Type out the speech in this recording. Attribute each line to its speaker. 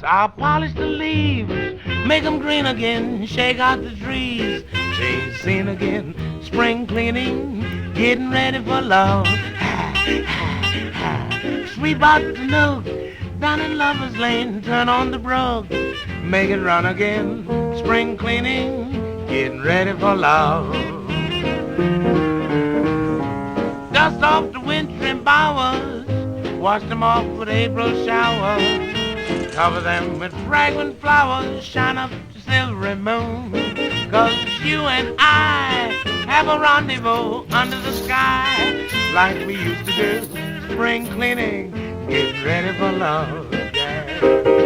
Speaker 1: I'll polish the leaves, make 'em green again, shake out the trees, change scene again, spring cleaning, getting ready for love. Sweep out the nook, down in Lover's Lane, turn on the brook, make it run again, spring cleaning, getting ready for love. Dust off the wintry bowers, wash them off with April showers, cover them with fragrant flowers, shine up the silvery moon, 'cause you and I have a rendezvous under the sky, like we used to do, spring cleaning, getting ready for love, yeah.